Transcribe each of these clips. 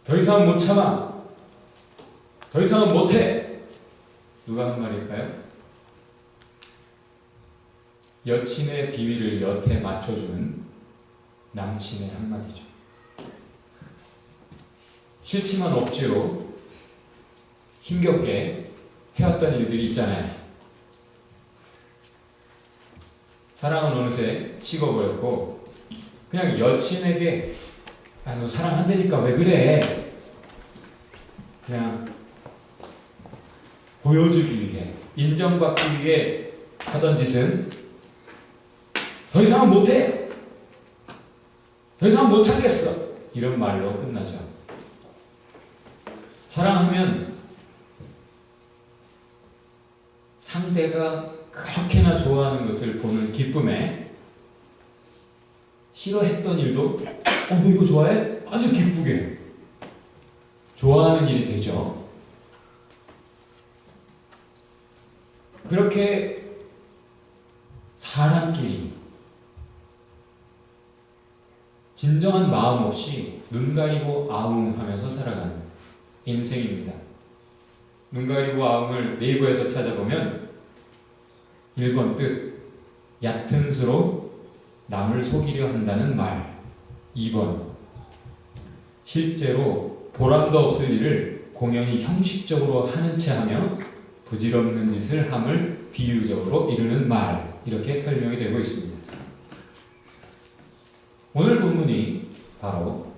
더 이상은 못 참아. 더 이상은 못해. 누가 한 말일까요? 여친의 비위를 여태 맞춰주는 남친의 한마디죠. 싫지만 억지로 힘겹게 해왔던 일들이 있잖아요. 사랑은 어느새 식어버렸고 그냥 여친에게 너 사랑한다니까 왜 그래? 그냥 보여주기 위해, 인정받기 위해 하던 짓은 더 이상은 못해. 더 이상은 못 참겠어. 이런 말로 끝나죠. 사랑하면 상대가 그렇게나 좋아하는 것을 보는 기쁨에 싫어했던 일도 너 이거 좋아해? 아주 기쁘게 좋아하는 일이 되죠. 그렇게 사람끼리 진정한 마음 없이 눈 가리고 아웅하면서 살아가는 인생입니다. 눈 가리고 아웅을 네이버에서 찾아보면 1번 뜻, 얕은 수로 남을 속이려 한다는 말. 2번, 실제로 보람도 없을 일을 공연히 형식적으로 하는 채 하며 부질없는 짓을 함을 비유적으로 이루는 말. 이렇게 설명이 되고 있습니다. 오늘 본문이 바로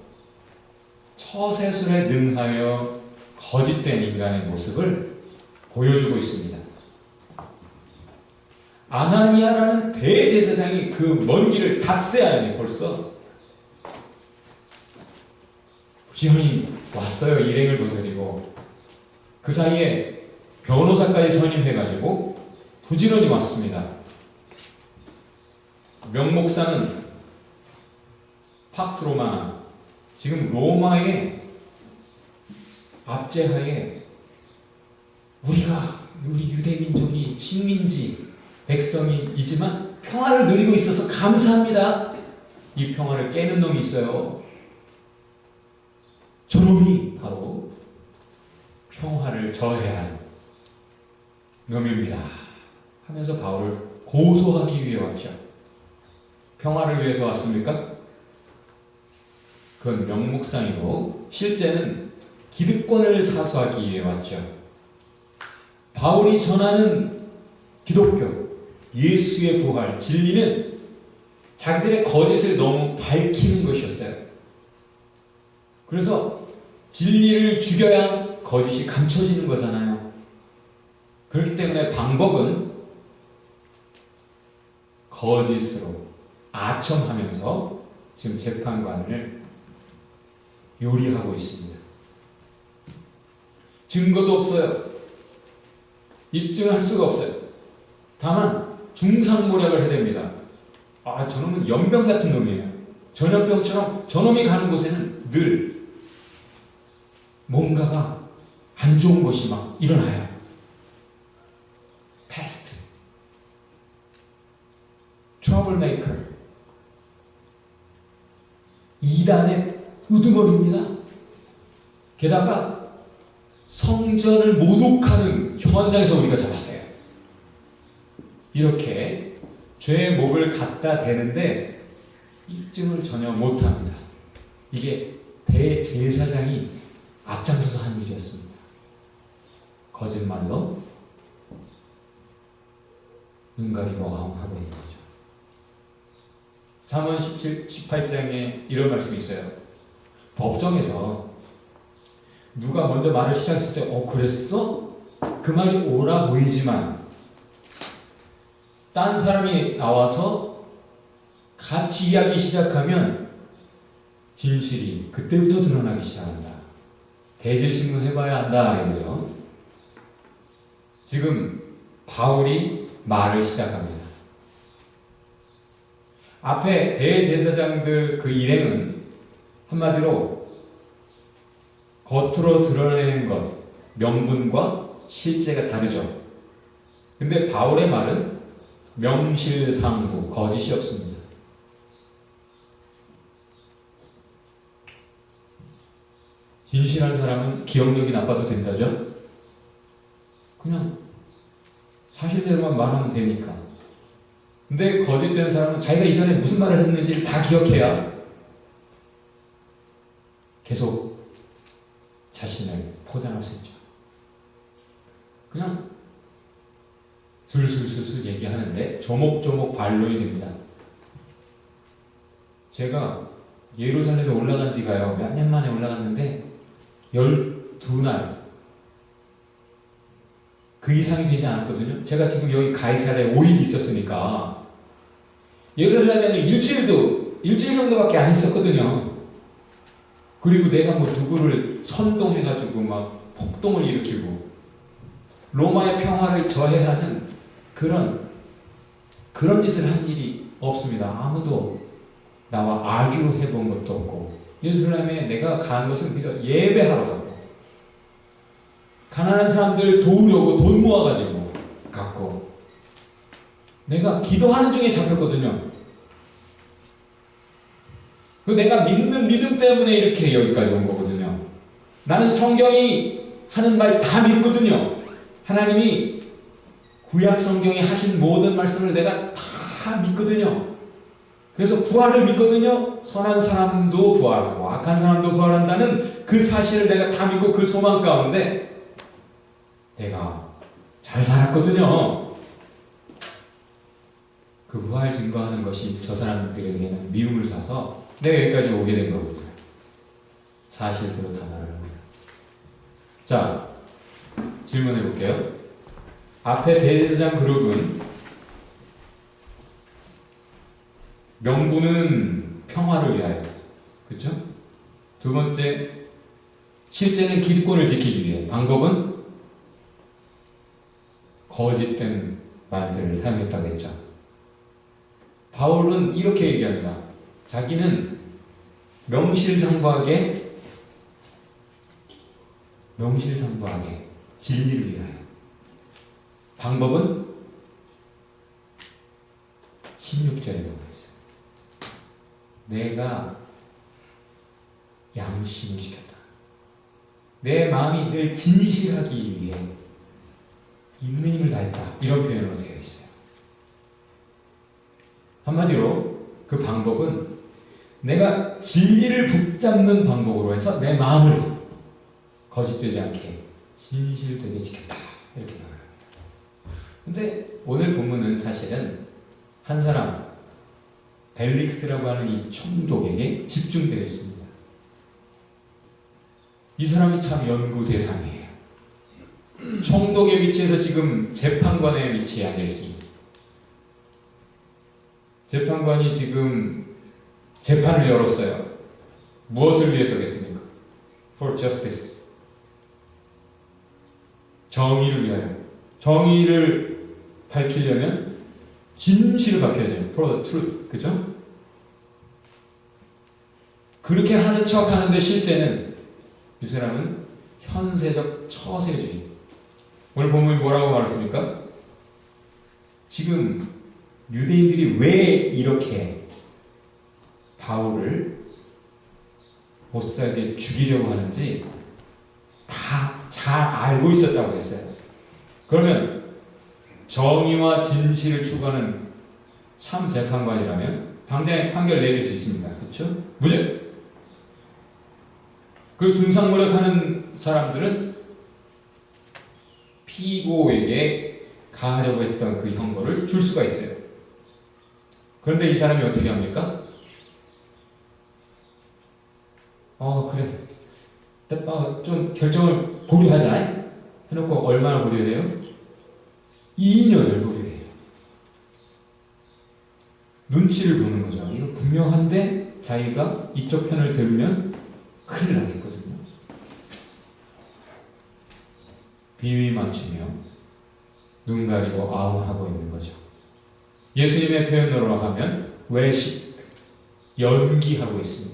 처세술에 능하여 거짓된 인간의 모습을 보여주고 있습니다. 아나니아라는 대제사장이 그 먼 길을 닷새아니 벌써 부지런히 왔어요. 일행을 보내드리고 그 사이에 변호사까지 선임해가지고 부지런히 왔습니다. 명목상은 팍스 로마나, 지금 로마의 압제하에 우리 유대민족이 식민지 백성이지만 평화를 누리고 있어서 감사합니다. 이 평화를 깨는 놈이 있어요. 저놈이 바로 평화를 저해한 놈입니다. 하면서 바울을 고소하기 위해 왔죠. 평화를 위해서 왔습니까? 그건 명목상이고 실제는 기득권을 사수하기 위해 왔죠. 바울이 전하는 기독교, 예수의 부활, 진리는 자기들의 거짓을 너무 밝히는 것이었어요. 그래서 진리를 죽여야 거짓이 감춰지는 거잖아요. 그렇기 때문에 방법은 거짓으로 아첨하면서 지금 재판관을 요리하고 있습니다. 증거도 없어요. 입증할 수가 없어요. 다만 중상모략을 해댑니다. 저놈은 연병 같은 놈이에요. 전염병처럼 저놈이 가는 곳에는 늘 뭔가가 안 좋은 것이 막 일어나요. 패스트, 트러블 메이커, 이단의 우두머리입니다. 게다가 성전을 모독하는 현장에서 우리가 잡았어요. 이렇게 죄의 목을 갖다 대는데 입증을 전혀 못합니다. 이게 대제사장이 앞장서서 한 일이었습니다. 거짓말로 눈 가리고 아웅하고 있는 거죠. 잠언 18장에 이런 말씀이 있어요. 법정에서 누가 먼저 말을 시작했을 때 그랬어? 그 말이 옳아 보이지만 딴 사람이 나와서 같이 이야기 시작하면 진실이 그때부터 드러나기 시작한다. 대질신문 해봐야 한다 이거죠. 지금 바울이 말을 시작합니다. 앞에 대제사장들 그 일행은 한마디로 겉으로 드러내는 것, 명분과 실제가 다르죠. 근데 바울의 말은 명실상부, 거짓이 없습니다. 진실한 사람은 기억력이 나빠도 된다죠? 그냥 사실대로만 말하면 되니까. 근데 거짓된 사람은 자기가 이전에 무슨 말을 했는지 다 기억해야 계속 자신을 포장할 수 있죠. 그냥 술술술술 얘기하는데 조목조목 반론이 됩니다. 제가 예루살렘에 올라간 지가요, 몇 년 만에 올라갔는데 12날 그 이상이 되지 않았거든요. 제가 지금 여기 가이사랴에 5일 있었으니까 예루살렘에는 일주일 정도밖에 안 있었거든요. 그리고 내가 뭐 누구를 선동해가지고 막 폭동을 일으키고 로마의 평화를 저해하는 그런 짓을 한 일이 없습니다. 아무도 나와 아규해 본 것도 없고, 예루살렘에 내가 간 것은 그저 예배하러 가고, 가난한 사람들 도우려고 돈 모아가지고 갔고, 내가 기도하는 중에 잡혔거든요. 그 내가 믿는 믿음 때문에 이렇게 여기까지 온 거거든요. 나는 성경이 하는 말 다 믿거든요. 하나님이 구약 성경에 하신 모든 말씀을 내가 다 믿거든요. 그래서 부활을 믿거든요. 선한 사람도 부활하고 악한 사람도 부활한다는 그 사실을 내가 다 믿고 그 소망 가운데 내가 잘 살았거든요. 그 부활 증거하는 것이 저 사람들에게는 미움을 사서 내가 여기까지 오게 된 거거든요. 사실대로 다 말을 합니다. 자, 질문해 볼게요. 앞에 대제사장 그룹은 명분은 평화를 위하여, 그렇죠? 두 번째, 실제는 기득권을 지키기 위해, 방법은 거짓된 말들을 사용했다고 했죠. 바울은 이렇게 얘기합니다. 자기는 명실상부하게 진리를 위하여, 방법은 16절에 나와 있어요. 내가 양심을 지켰다. 내 마음이 늘 진실하기 위해 있는 힘을 다했다. 이런 표현으로 되어 있어요. 한마디로 그 방법은 내가 진리를 붙잡는 방법으로 해서 내 마음을 거짓되지 않게 진실되게 지켰다. 이렇게 말합니다. 근데 오늘 본문은 사실은 한 사람, 벨릭스라고 하는 이 총독에게 집중되어 있습니다. 이 사람이 참 연구 대상이에요. 총독의 위치에서 지금 재판관의 위치에 앉아 있습니다. 재판관이 지금 재판을 열었어요. 무엇을 위해서겠습니까? For justice. 정의를 위하여. 정의를 밝히려면 진실을 밝혀야 돼요. For the truth. 그죠? 그렇게 하는 척 하는데 실제는 이 사람은 현세적 처세주의. 오늘 본문이 뭐라고 말했습니까? 지금 유대인들이 왜 이렇게 바울을 못살게 죽이려고 하는지 다 잘 알고 있었다고 했어요. 그러면 정의와 진실을 추구하는 참 재판관이라면 당장에 판결 내릴 수 있습니다. 그렇죠? 무죄. 그리고 중상모략하는 사람들은 피고에게 가하려고 했던 그 형벌을 줄 수가 있어요. 그런데 이 사람이 어떻게 합니까? 그래. 좀 결정을 보류하자. 해놓고 얼마나 보류해요? 2년을 보류해요. 눈치를 보는 거죠. 이거 분명한데 자기가 이쪽 편을 들으면 큰일 나겠거든요. 비위 맞추며 눈 가리고 아웅하고 있는 거죠. 예수님의 표현으로 하면 외식, 연기하고 있습니다.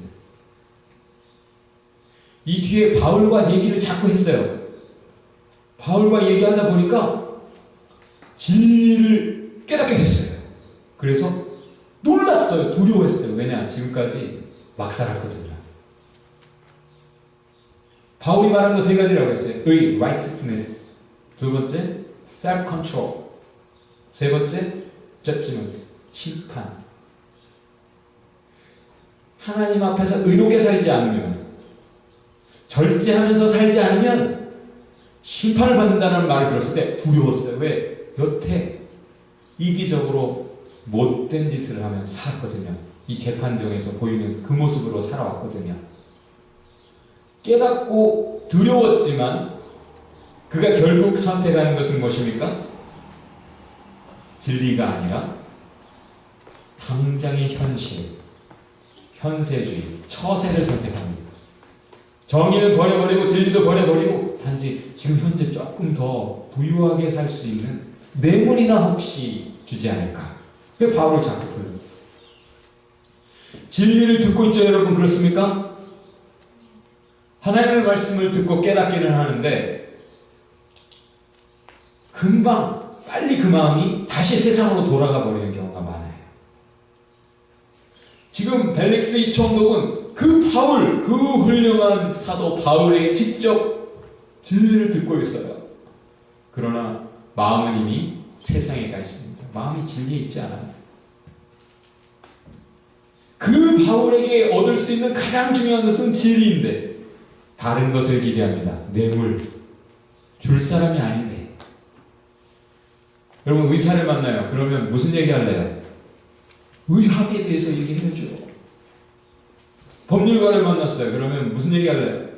이 뒤에 바울과 얘기를 자꾸 했어요. 바울과 얘기하다 보니까 진리를 깨닫게 됐어요. 그래서 놀랐어요. 두려워했어요. 왜냐? 지금까지 막 살았거든요. 바울이 말한 거 세 가지라고 했어요. 의, righteousness. 두 번째, self-control. 세 번째, judgment, 심판. 하나님 앞에서 의롭게 살지 않으면, 절제하면서 살지 않으면 심판을 받는다는 말을 들었을 때 두려웠어요. 왜? 여태 이기적으로 못된 짓을 하면서 살았거든요. 이 재판정에서 보이는 그 모습으로 살아왔거든요. 깨닫고 두려웠지만 그가 결국 선택하는 것은 무엇입니까? 진리가 아니라 당장의 현실, 현세주의, 처세를 선택합니다. 정의는 버려버리고 진리도 버려버리고 단지 지금 현재 조금 더 부유하게 살 수 있는 뇌물이나 혹시 주지 않을까? 왜 바울을 자꾸 불렀어요? 진리를 듣고 있죠, 여러분? 그렇습니까? 하나님의 말씀을 듣고 깨닫기는 하는데 금방 빨리 그 마음이 다시 세상으로 돌아가 버리는 경우가 많아요. 지금 벨릭스 이 총독은 그 바울, 그 훌륭한 사도 바울에게 직접 진리를 듣고 있어요. 그러나 마음은 이미 세상에 가 있습니다. 마음이 진리에 있지 않아요. 그 바울에게 얻을 수 있는 가장 중요한 것은 진리인데 다른 것을 기대합니다. 뇌물, 줄 사람이 아닌데. 여러분 의사를 만나요. 그러면 무슨 얘기 할래요? 의학에 대해서 얘기해줘. 법률가를 만났어요. 그러면 무슨 얘기 할래요?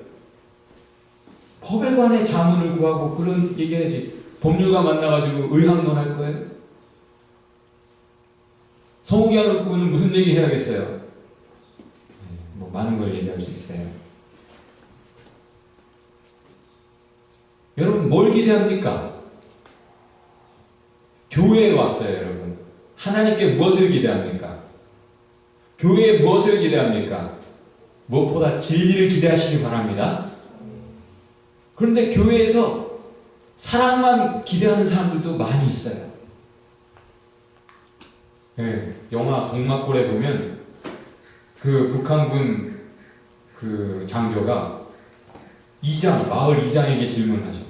법에 관해 자문을 구하고 그런 얘기해야지. 법률가 만나가지고 의학론 할 거예요? 성우기하고는 무슨 얘기 해야겠어요? 뭐 많은 걸 얘기할 수 있어요. 여러분 뭘 기대합니까? 교회에 왔어요, 여러분. 하나님께 무엇을 기대합니까? 교회에 무엇을 기대합니까? 무엇보다 진리를 기대하시기 바랍니다. 그런데 교회에서 사랑만 기대하는 사람들도 많이 있어요. 네, 영화 동막골에 보면 그 북한군 그 장교가 마을 이장에게 질문하죠.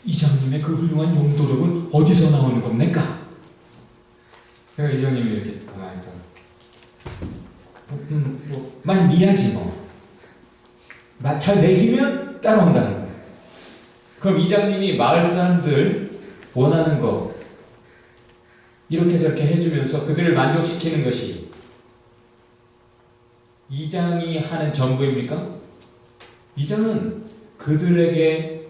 이장님의 그 훌륭한 용도력은 어디서 나오는 겁니까? 그러니까 이장님이 이렇게 가만히 있다가 많이 미야지 뭐. 잘 먹이면 따라온다는 거예요. 그럼 이장님이 마을 사람들 원하는 거 이렇게 저렇게 해주면서 그들을 만족시키는 것이 이장이 하는 전부입니까? 이장은 그들에게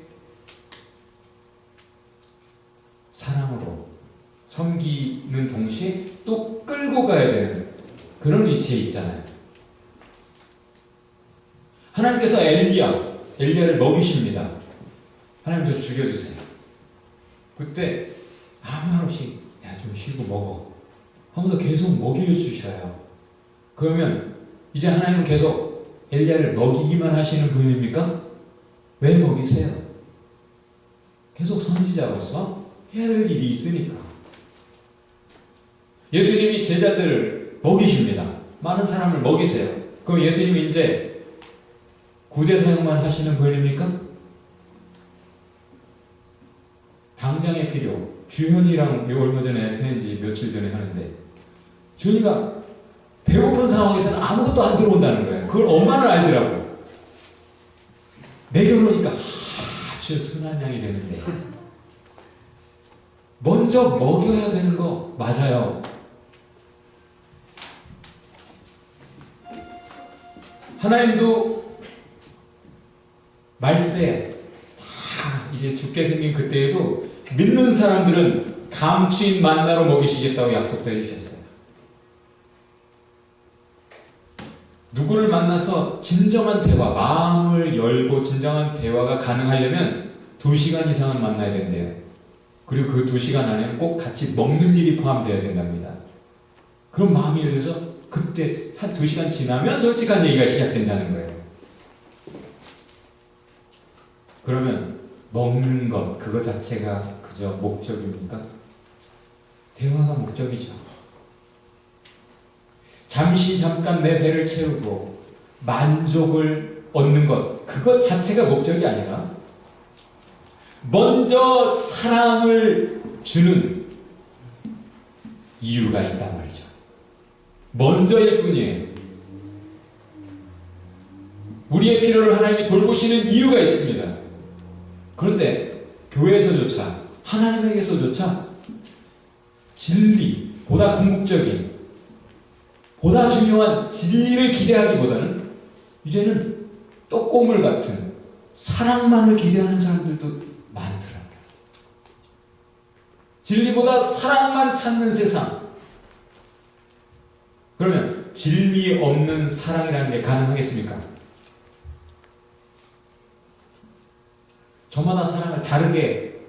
사랑으로 섬기는 동시에 또 끌고 가야 되는 그런 위치에 있잖아요. 하나님께서 엘리야를 먹이십니다. 하나님 저 죽여주세요. 그때 아무 말 없이 야 좀 쉬고 먹어 하면서 계속 먹여주셔요. 그러면 이제 하나님은 계속 엘리야를 먹이기만 하시는 분입니까? 왜 먹이세요? 계속 선지자로서 해야 될 일이 있으니까. 예수님이 제자들을 먹이십니다. 많은 사람을 먹이세요. 그럼 예수님이 이제 구제 사용만 하시는 분입니까? 당장의 필요. 주현이랑 얼마 전에 했는지 며칠 전에 하는데 주현이가 배고픈 상황에서는 아무것도 안 들어온다는 거예요. 그걸 엄마는 알더라고요. 먹여놓으니까 아주 순한 양이 되는데 먼저 먹여야 되는 거 맞아요. 하나님도 말세 다 이제 죽게 생긴 그때에도 믿는 사람들은 감추인 만나로 먹이시겠다고 약속도 해주셨어요. 누구를 만나서 진정한 대화, 마음을 열고 진정한 대화가 가능하려면 2시간 이상은 만나야 된대요. 그리고 그 2시간 안에는 꼭 같이 먹는 일이 포함되어야 된답니다. 그럼 마음이 열려서 그때 한 2시간 지나면 솔직한 얘기가 시작된다는 거예요. 그러면 먹는 것, 그거 자체가 그저 목적입니까? 대화가 목적이죠. 잠깐 내 배를 채우고 만족을 얻는 것, 그것 자체가 목적이 아니라 먼저 사랑을 주는 이유가 있단 말이죠. 먼저일 뿐이에요. 우리의 필요를 하나님이 돌보시는 이유가 있습니다. 그런데 교회에서조차, 하나님에게서조차 진리, 보다 궁극적인, 보다 중요한 진리를 기대하기보다는 이제는 떡고물 같은 사랑만을 기대하는 사람들도 많더라고요. 진리보다 사랑만 찾는 세상. 그러면 진리 없는 사랑이라는 게 가능하겠습니까? 저마다 사랑을 다르게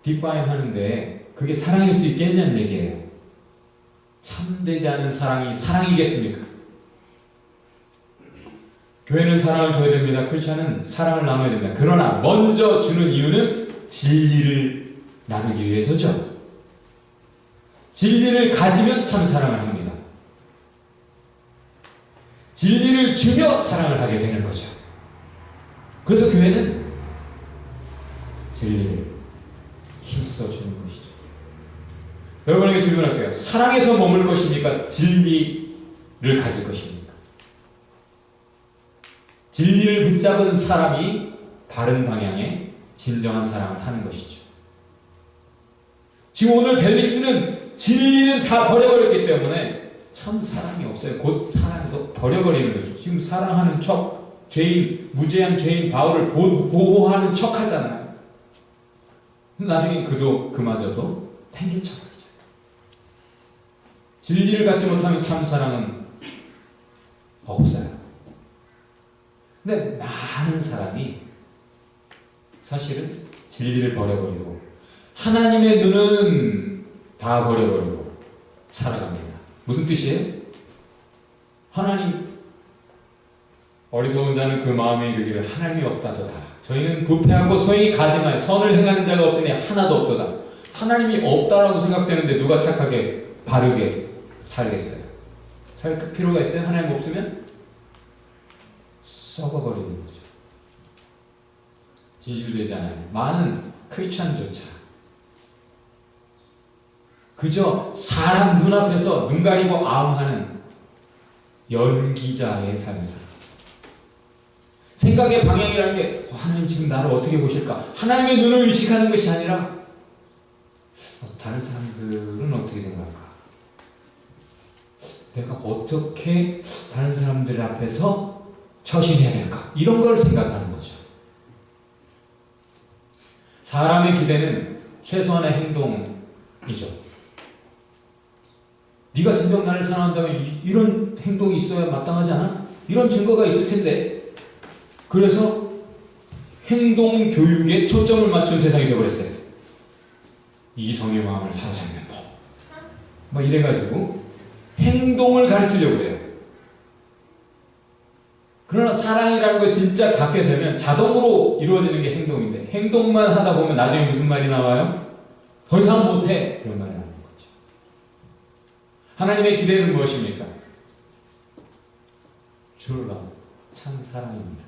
디파인 하는데 그게 사랑일 수 있겠냐는 얘기예요. 참되지 않은 사랑이 사랑이겠습니까? 교회는 사랑을 줘야 됩니다. 크리스찬은 사랑을 나눠야 됩니다. 그러나 먼저 주는 이유는 진리를 나누기 위해서죠. 진리를 가지면 참 사랑을 합니다. 진리를 주며 사랑을 하게 되는 거죠. 그래서 교회는 진리를 힘써주는 것이죠. 여러분에게 질문할게요. 사랑에서 머물 것입니까? 진리를 가질 것입니까? 진리를 붙잡은 사람이 바른 방향에 진정한 사랑을 하는 것이죠. 지금 오늘 벨릭스는 진리는 다 버려버렸기 때문에 참 사랑이 없어요. 곧 사랑도 버려버리는 거죠. 지금 사랑하는 척, 죄인, 무죄한 죄인 바울을 보호하는 척 하잖아요. 나중에 그마저도 팽개쳐버리죠. 진리를 갖지 못하면 참 사랑은 없어요. 근데 많은 사람이 사실은 진리를 버려버리고 하나님의 눈은 다 버려버리고 살아갑니다. 무슨 뜻이에요? 하나님, 어리석은 자는 그 마음에 이르기를 하나님이 없다도다. 저희는 부패하고 소행이 가증하여 선을 행하는 자가 없으니 하나도 없도다. 하나님이 없다라고 생각되는데 누가 착하게 바르게 살겠어요? 살 필요가 있어요? 하나님 없으면 썩어버리는 거죠. 진실되지 않아요. 많은 크리스찬조차 그저 사람 눈앞에서 눈 가리고 아웅하는 연기자의 삶을 살아요. 생각의 방향이라는 게 하나님 지금 나를 어떻게 보실까? 하나님의 눈을 의식하는 것이 아니라 다른 사람들은 어떻게 생각할까? 내가 어떻게 다른 사람들 앞에서 처신해야 될까? 이런 걸 생각하는 거죠. 사람의 기대는 최소한의 행동이죠. 네가 진정 나를 사랑한다면 이런 행동이 있어야 마땅하지 않아? 이런 증거가 있을 텐데. 그래서 행동 교육에 초점을 맞춘 세상이 되어버렸어요. 이성의 마음을 사로잡는 법. 막 이래가지고 행동을 가르치려고 해요. 그러나 사랑이라는 걸 진짜 갖게 되면 자동으로 이루어지는 게 행동인데 행동만 하다 보면 나중에 무슨 말이 나와요? 더 이상 못해. 그런 말이 나오는 거죠. 하나님의 기대는 무엇입니까? 주를 참 사랑입니다.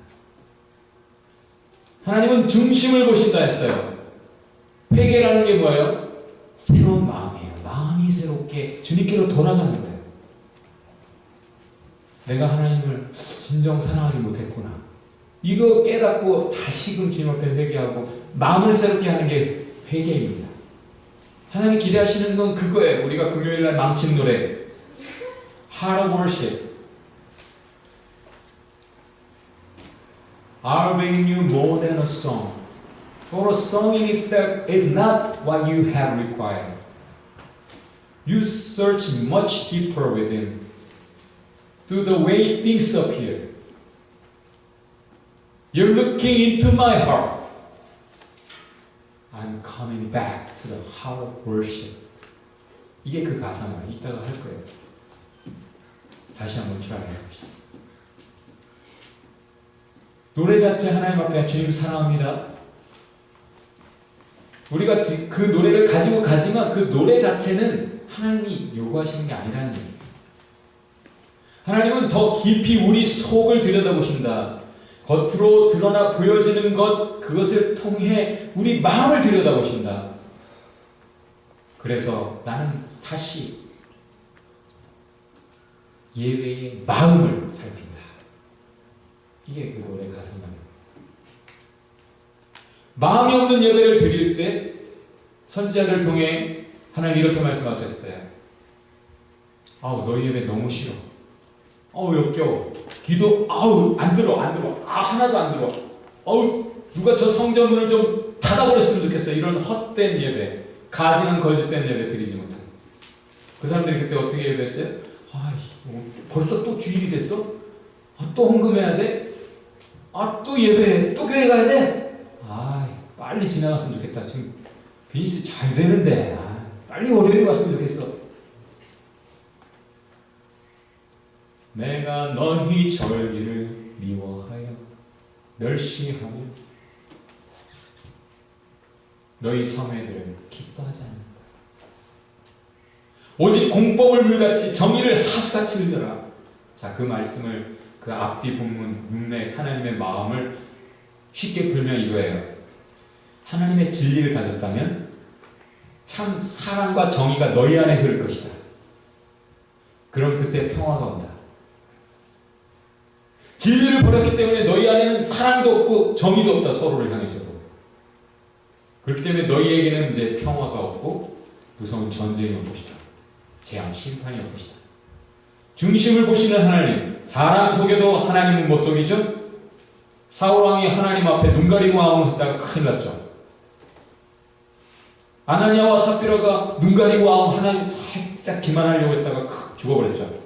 하나님은 중심을 보신다 했어요. 회개라는 게 뭐예요? 새로운 마음이에요. 마음이 새롭게 주님께로 돌아가는 거예요. 내가 하나님을 진정 사랑하지 못했구나. 이거 깨닫고 다시금 주님 앞에 회개하고 마음을 새롭게 하는 게 회개입니다. 하나님이 기대하시는 건 그거예요. 우리가 금요일날 망친 노래 Heart of Worship. I'll bring you more than a song. For a song in itself is not what you have required. You search much deeper within to the way things appear. You're looking into my heart. I'm coming back to the heart of worship. 이게 그 가사만 이따가 할 거예요. 다시 한번 try 해봅시다. 노래 자체 하나님 앞에 주님 사랑합니다. 우리가 그 노래를 가지고 가지만 그 노래 자체는 하나님이 요구하시는 게 아니라는 얘기예요. 하나님은 더 깊이 우리 속을 들여다보신다. 겉으로 드러나 보여지는 것, 그것을 통해 우리 마음을 들여다보신다. 그래서 나는 다시 예배의 마음을 살핀다. 이게 그 노래 가사입니다. 마음이 없는 예배를 드릴 때 선지자를 통해 하나님 이렇게 말씀하셨어요. 아우, 너희 예배 너무 싫어. 아우, 역겨워. 기도 안 들어. 하나도 안 들어. 아우, 누가 저 성전문을 좀 닫아버렸으면 좋겠어. 이런 헛된 예배, 가증한 거짓된 예배 드리지 못한 그 사람들이 그때 어떻게 예배했어요? 벌써 또 주일이 됐어? 또 헌금해야 돼? 또 예배해? 또 교회 가야 돼? 빨리 지나갔으면 좋겠다. 지금 비즈니스 잘 되는데 빨리 월요일에 왔으면 좋겠어. 내가 너희 절기를 미워하여 멸시하며 너희 성회들을 기뻐하지 않는다. 오직 공법을 물같이 정의를 하수같이 흘려라. 자, 그 말씀을 그 앞뒤 본문 문맥 하나님의 마음을 쉽게 풀면 이거예요. 하나님의 진리를 가졌다면 참 사랑과 정의가 너희 안에 흐를 것이다. 그럼 그때 평화가 온다. 진리를 버렸기 때문에 너희 안에는 사랑도 없고 정의도 없다. 서로를 향해서도. 그렇기 때문에 너희에게는 이제 평화가 없고 무서운 전쟁이 올 것이다. 재앙, 심판이 올 것이다. 중심을 보시는 하나님, 사람 속에도 하나님은 못 속이죠? 사울왕이 하나님 앞에 눈 가리고 아웅했다가 큰일 났죠. 아나니아와 삽비라가 눈 가리고 아웅 하나님 살짝 기만하려고 했다가 죽어버렸죠.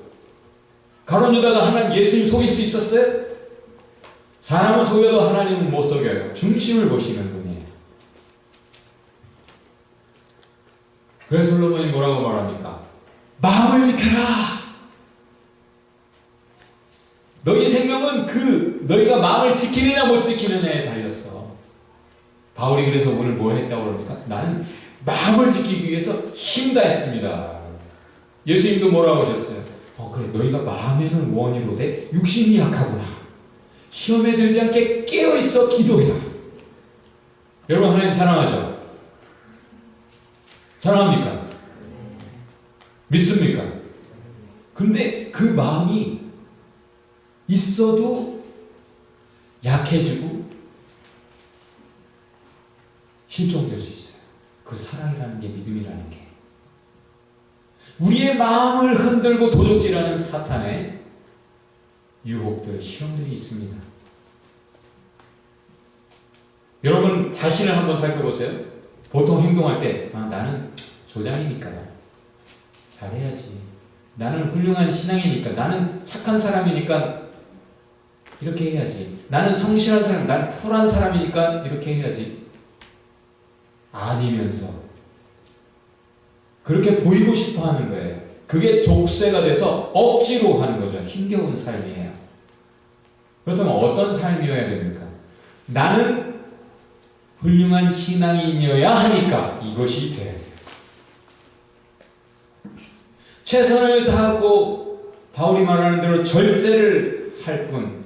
가룟 유다가 하나님 예수님 속일 수 있었어요? 사람은 속여도 하나님은 못 속여요. 중심을 보시는 분이에요. 그래서 솔로몬이 뭐라고 말합니까? 마음을 지켜라. 너희 생명은 너희가 마음을 지키느냐 못 지키느냐에 달렸어. 바울이 그래서 오늘 뭘 했다고 그럽니까? 나는 마음을 지키기 위해서 힘다했습니다. 예수님도 뭐라고 하셨어요? 그래, 너희가 마음에는 원이로되 육신이 약하구나. 시험에 들지 않게 깨어있어 기도해라. 여러분, 하나님 사랑하죠? 사랑합니까? 믿습니까? 근데 그 마음이 있어도 약해지고 실종될 수 있어요. 그 사랑이라는 게, 믿음이라는 게. 우리의 마음을 흔들고 도적질하는 사탄의 유혹들, 시험들이 있습니다. 여러분 자신을 한번 살펴보세요. 보통 행동할 때 나는 조장이니까 잘해야지. 나는 훌륭한 신앙이니까, 나는 착한 사람이니까 이렇게 해야지. 나는 성실한 사람, 난 쿨한 사람이니까 이렇게 해야지. 아니면서 그렇게 보이고 싶어 하는 거예요. 그게 족쇄가 돼서 억지로 하는 거죠. 힘겨운 삶이에요. 그렇다면 어떤 삶이어야 됩니까? 나는 훌륭한 신앙인이어야 하니까 이것이 돼야 돼요. 최선을 다하고 바울이 말하는 대로 절제를 할 뿐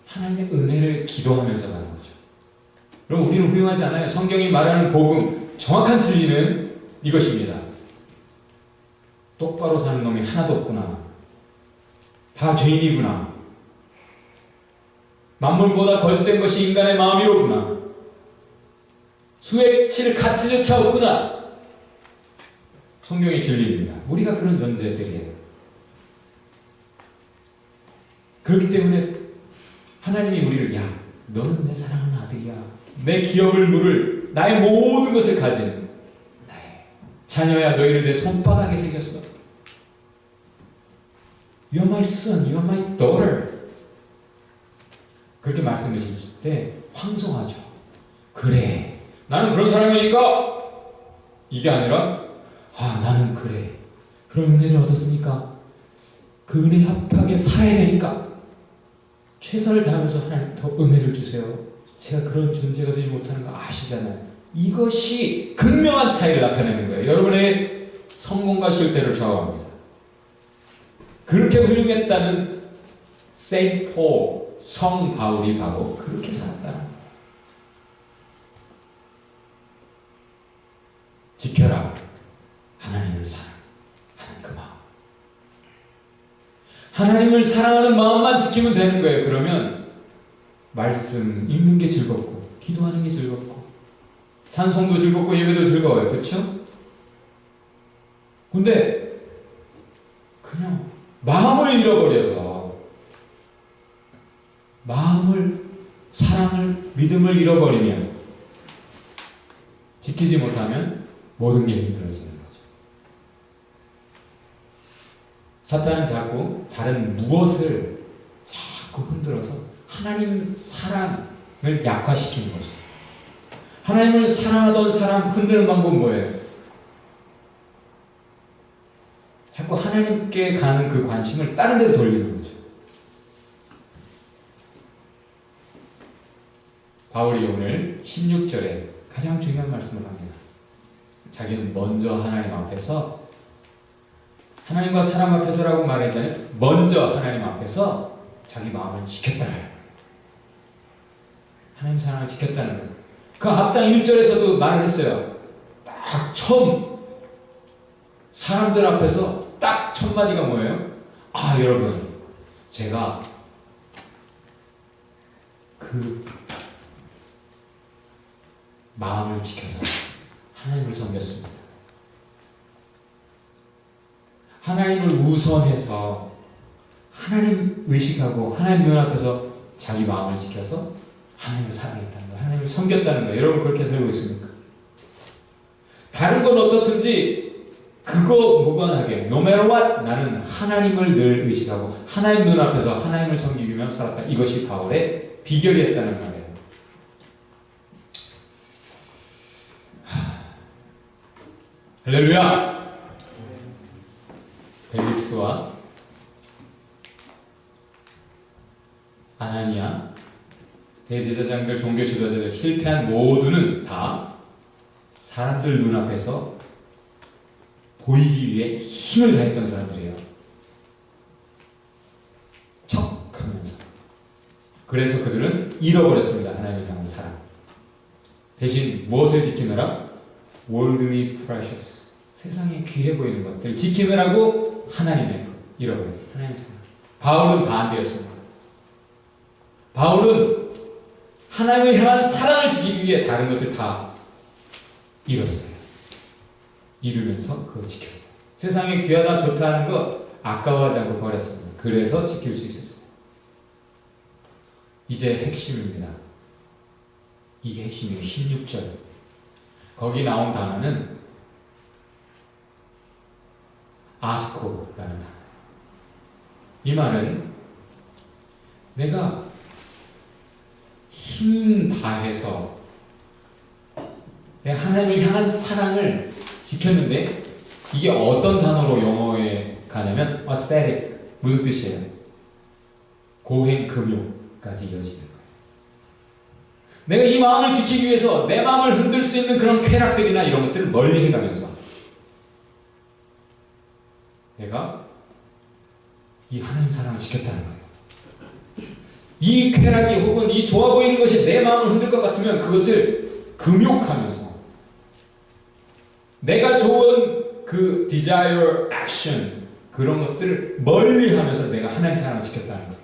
하나님의 은혜를 기도하면서 가는 거죠. 그럼 우리는 훌륭하지 않아요. 성경이 말하는 복음, 정확한 진리는 이것입니다. 똑바로 사는 놈이 하나도 없구나. 다 죄인이구나. 만물보다 거짓된 것이 인간의 마음이로구나. 수에 칠 가치조차 없구나. 성경의 진리입니다. 우리가 그런 존재들이에요. 그렇기 때문에 하나님이 우리를, 너는 내 사랑하는 아들이야. 내 기업을 누릴 나의 모든 것을 가진 나의 자녀야. 너희를 내 손바닥에 새겼어. You are my son, you are my daughter. 그렇게 말씀하실 때 황송하죠. 그래, 나는 그런 사람이니까. 이게 아니라 나는 그래, 그런 은혜를 얻었으니까 그 은혜에 합하게 살아야 되니까 최선을 다하면서 하나님 더 은혜를 주세요. 제가 그런 존재가 되지 못하는 거 아시잖아요. 이것이 극명한 차이를 나타내는 거예요. 여러분의 성공과 실패를 좌우합니다. 그렇게 훌륭했다는 세인트 폴, 성 바울이 바로 그렇게 살았다. 지켜라 하나님을 사랑하는 그 마음. 하나님을 사랑하는 마음만 지키면 되는 거예요. 그러면 말씀 읽는 게 즐겁고 기도하는 게 즐겁고 찬송도 즐겁고 예배도 즐거워요. 그렇죠? 근데 그냥 마음을 잃어버려서 마음을, 사랑을, 믿음을 잃어버리면 지키지 못하면 모든 게 힘들어지는 거죠. 사탄은 자꾸 다른 무엇을 자꾸 흔들어서 하나님 사랑을 약화시키는 거죠. 하나님을 사랑하던 사람 흔드는 방법은 뭐예요? 자꾸 하나님께 가는 그 관심을 다른 데로 돌리는 거죠. 바울이 오늘 16절에 가장 중요한 말씀을 합니다. 자기는 먼저 하나님 앞에서, 하나님과 사람 앞에서라고 말하잖아요. 먼저 하나님 앞에서 자기 마음을 지켰다는 거예요. 하나님 사랑을 지켰다는 거예요. 그 앞장 1절에서도 말을 했어요. 딱 처음 사람들 앞에서 딱 첫 마디가 뭐예요? 아, 여러분, 제가 그 마음을 지켜서 하나님을 섬겼습니다. 하나님을 우선해서 하나님 의식하고 하나님 눈앞에서 자기 마음을 지켜서 하나님을 사랑했다는 거예요. 하나님을 섬겼다는 거예요. 여러분 그렇게 살고 있습니까? 다른 건 어떻든지 그거 무관하게 no matter what 나는 하나님을 늘 의식하고 하나님 눈앞에서 하나님을 섬기며 살았다. 이것이 바울의 비결이었다는 말이에요. 할렐루야! 벨릭스와 아나니아 대제사장들, 종교 지도자들 실패한 모두는 다 사람들 눈앞에서 보이기 위해 힘을 다했던 사람들이에요. 척하면서. 그래서 그들은 잃어버렸습니다. 하나님을 향한 사랑. 대신 무엇을 지키느라? worldly precious. 세상에 귀해 보이는 것들 지키느라고 하나님의 것 잃어버렸어요. 하나님의 사랑. 바울은 반대였습니다. 바울은 하나님을 향한 사랑을 지키기 위해 다른 것을 다 잃었어요. 잃으면서 그걸 지켰어요. 세상에 귀하다 좋다 하는 것 아까워하지 않고 버렸습니다. 그래서 지킬 수 있었어요. 이제 핵심입니다. 이게 핵심이에요. 16절. 거기 나온 단어는 아스코라는 단어예요. 이 말은 내가 힘 다해서 내 하나님을 향한 사랑을 지켰는데 이게 어떤 단어로 영어에 가냐면 ascetic. 무슨 뜻이에요? 고행금욕까지 이어지는 거예요. 내가 이 마음을 지키기 위해서 내 마음을 흔들 수 있는 그런 쾌락들이나 이런 것들을 멀리 해가면서 내가 이 하나님 사랑을 지켰다는 거예요. 이 쾌락이 혹은 이 좋아 보이는 것이 내 마음을 흔들 것 같으면 그것을 금욕하면서 내가 좋은 그 desire, action 그런 것들을 멀리 하면서 내가 하나님 사랑을 지켰다는 거예요.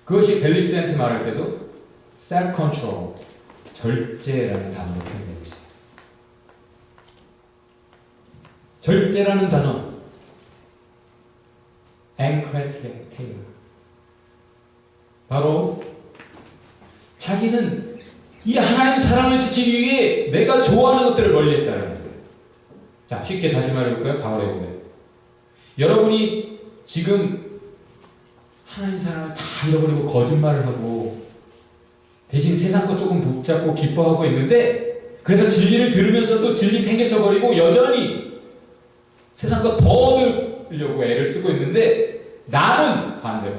그것이 벨릭스한테 말할 때도 self-control, 절제라는 단어로 표현되고 있어요. 절제라는 단어 앵크레테이어 바로 자기는 이 하나님 사랑을 지키기 위해 내가 좋아하는 것들을 멀리했다는 거예요. 자, 쉽게 다시 말해볼까요? 바울의 고백. 여러분이 지금 하나님 사랑을 다 잃어버리고 거짓말을 하고 대신 세상 것 조금 붙잡고 기뻐하고 있는데 그래서 진리를 들으면서도 진리 팽개쳐버리고 여전히 세상 것 더 얻으려고 애를 쓰고 있는데 나는 반대로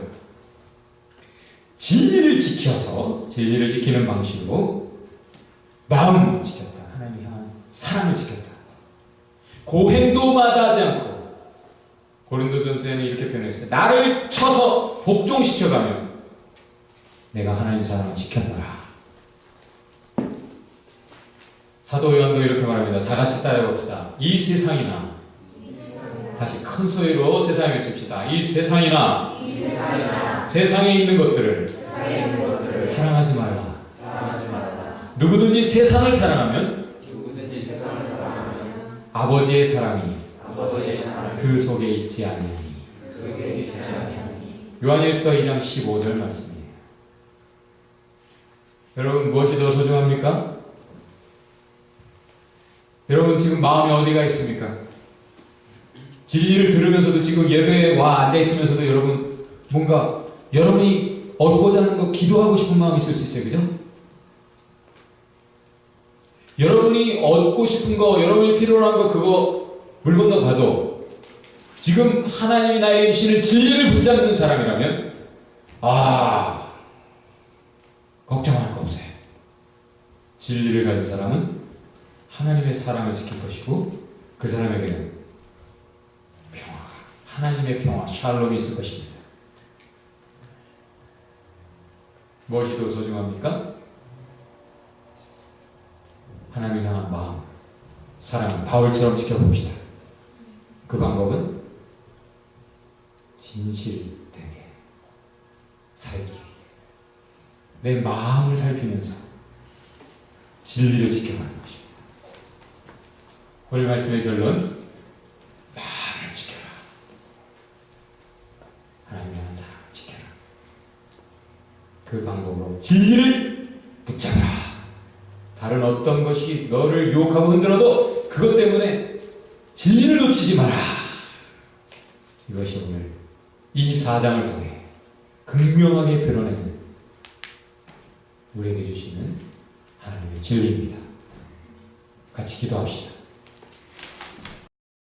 진리를 지켜서 진리를 지키는 방식으로 마음을 지켰다. 하나님을 향한 사랑을 지켰다. 고행도 마다하지 않고 고린도전서에는 이렇게 표현했어요. 나를 쳐서 복종시켜가며 내가 하나님 사랑을 지켰노라. 사도 요한도 이렇게 말합니다. 다 같이 따라해봅시다. 이 세상이나, 다시 큰 소리로 세상에 외칩시다. 이 세상이나, 세상에 있는 것들을 사랑하지 말라. 누구든지 세상을 사랑하면 아버지의 사랑이 그 속에 있지 않으니. 요한일서 2장 15절 말씀이에요. 여러분, 무엇이 더 소중합니까? 여러분 지금 마음이 어디가 있습니까? 진리를 들으면서도 지금 예배에 와 앉아있으면서도 여러분 뭔가 여러분이 얻고자 하는 거 기도하고 싶은 마음이 있을 수 있어요. 그죠? 여러분이 얻고 싶은 거, 여러분이 필요한 거 그거 물 건너 가도 지금 하나님이 나에게 주시는 진리를 붙잡는 사람이라면 걱정할 거 없어요. 진리를 가진 사람은 하나님의 사랑을 지킬 것이고 그 사람에게는 평화가, 하나님의 평화, 샬롬이 있을 것입니다. 무엇이 더 소중합니까? 하나님을 향한 마음, 사랑, 바울처럼 지켜봅시다. 그 방법은 진실되게 살기 위해 내 마음을 살피면서 진리를 지켜가는 것입니다. 오늘 말씀의 결론, 마음을 지켜라. 하나님의 향한 사랑을 지켜라. 그 방법으로 진리를 붙잡아라. 다른 어떤 것이 너를 유혹하고 흔들어도 그것 때문에 진리를 놓치지 마라. 이것이 오늘 24장을 통해 극명하게 드러내는 우리에게 주시는 하나님의 진리입니다. 같이 기도합시다.